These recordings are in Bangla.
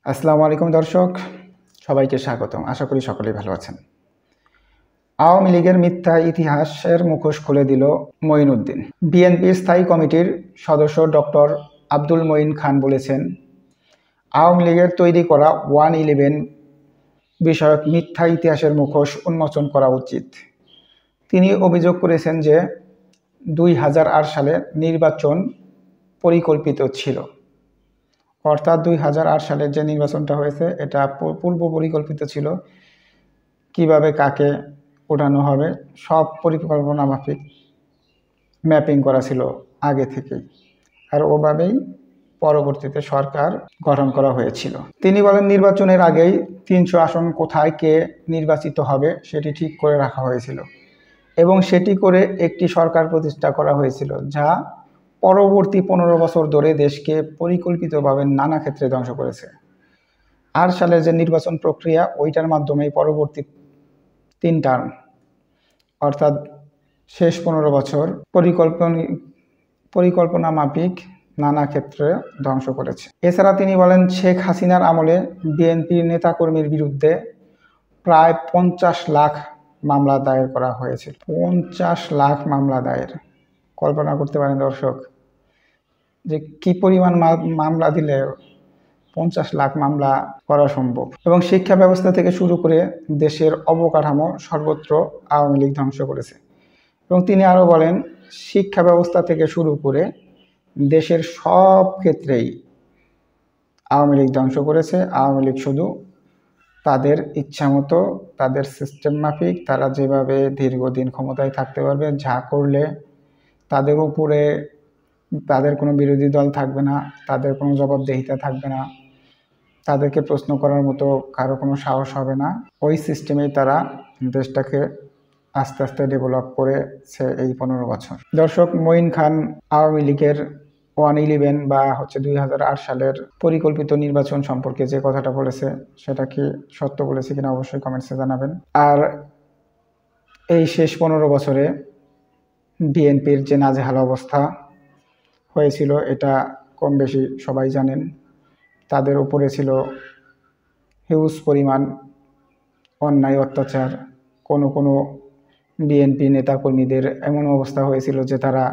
আসসালামু আলাইকুম দর্শক, সবাইকে স্বাগতম। আশা করি সকলেই ভালো আছেন। আওয়ামী লীগের মিথ্যা ইতিহাসের মুখোশ খুলে দিল মঈনুদ্দিন। বিএনপির স্থায়ী কমিটির সদস্য ডক্টর আব্দুল মঈন খান বলেছেন, আওয়ামী লীগের তৈরি করা 111 বিষয়ক মিথ্যা ইতিহাসের মুখোশ উন্মোচন করা উচিত। তিনি অভিযোগ করেছেন যে 2008 সালে নির্বাচন পরিকল্পিত ছিল। অর্থাৎ 2008 সালের যে নির্বাচনটা হয়েছে এটা পূর্ব পরিকল্পিত ছিল, কিভাবে কাকে ওঠানো হবে সব পরিকল্পনা মাফিক ম্যাপিং করা ছিল আগে থেকেই, আর ওভাবেই পরবর্তীতে সরকার গঠন করা হয়েছিল। তিনি বলেন, নির্বাচনের আগেই 300 আসন কোথায় কে নির্বাচিত হবে সেটি ঠিক করে রাখা হয়েছিল এবং সেটি করে একটি সরকার প্রতিষ্ঠা করা হয়েছিল, যা পরবর্তী 15 বছর ধরে দেশকে পরিকল্পিতভাবে নানা ক্ষেত্রে ধ্বংস করেছে। 8 সালের যে নির্বাচন প্রক্রিয়া, ওইটার মাধ্যমেই পরবর্তী 3 টার্ম অর্থাৎ শেষ 15 বছর পরিকল্পনা মাফিক নানা ক্ষেত্রে ধ্বংস করেছে। এছাড়া তিনি বলেন, শেখ হাসিনার আমলে বিএনপির নেতাকর্মীর বিরুদ্ধে প্রায় 50 লাখ মামলা দায়ের করা হয়েছিল। 50 লাখ মামলা দায়ের, কল্পনা করতে পারেন দর্শক যে কি পরিমাণ মামলা দিলে 50 লাখ মামলা করা সম্ভব। এবং শিক্ষা ব্যবস্থা থেকে শুরু করে দেশের অবকাঠামো সর্বত্র আওয়ামী লীগ ধ্বংস করেছে। এবং তিনি আরও বলেন, শিক্ষা ব্যবস্থা থেকে শুরু করে দেশের সব ক্ষেত্রেই আওয়ামী লীগ ধ্বংস করেছে। আওয়ামী লীগ শুধু তাদের ইচ্ছামতো, তাদের সিস্টেম মাফিক, তারা যেভাবে দীর্ঘদিন ক্ষমতায় থাকতে পারবে, যা করলে তাদের উপরে তাদের কোনো বিরোধী দল থাকবে না, তাদের কোনো জবাবদিহিতা থাকবে না, তাদেরকে প্রশ্ন করার মতো কারো কোনো সাহস হবে না। ওই সিস্টেমেই তারা দেশটাকে আস্তে আস্তে ডেভেলপ করেছে এই 15 বছর। দর্শক, মঈন খান আওয়ামী লীগের 111 বা 2008 সালের পরিকল্পিত নির্বাচন সম্পর্কে যে কথাটা বলেছে সেটা কি সত্য বলেছে কিনা অবশ্যই কমেন্টসে জানাবেন। আর এই শেষ 15 বছরে বিএনপির যে নাজেহাল অবস্থা হয়েছিল এটা কম বেশি সবাই জানেন। তাদের উপরে ছিল হিউজ পরিমাণ অন্যায় অত্যাচার। কোনো বিএনপি নেতাকর্মীদের এমন অবস্থা হয়েছিল যে তারা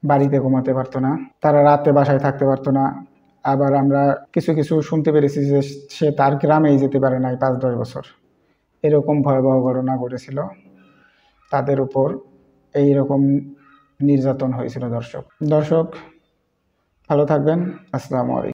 বাড়িতে ঘুমাতে পারতো না, তারা রাতে বাসায় থাকতে পারতো না। আবার আমরা কিছু শুনতে পেরেছি যে সে তার গ্রামেই যেতে পারে নাই 5-10 বছর। এরকম ভয়াবহ ঘটনা ঘটেছিল, তাদের উপর এইরকম নির্যাতন হয়েছিল। দর্শক ভালো থাকবেন। আসসালামু আলাইকুম।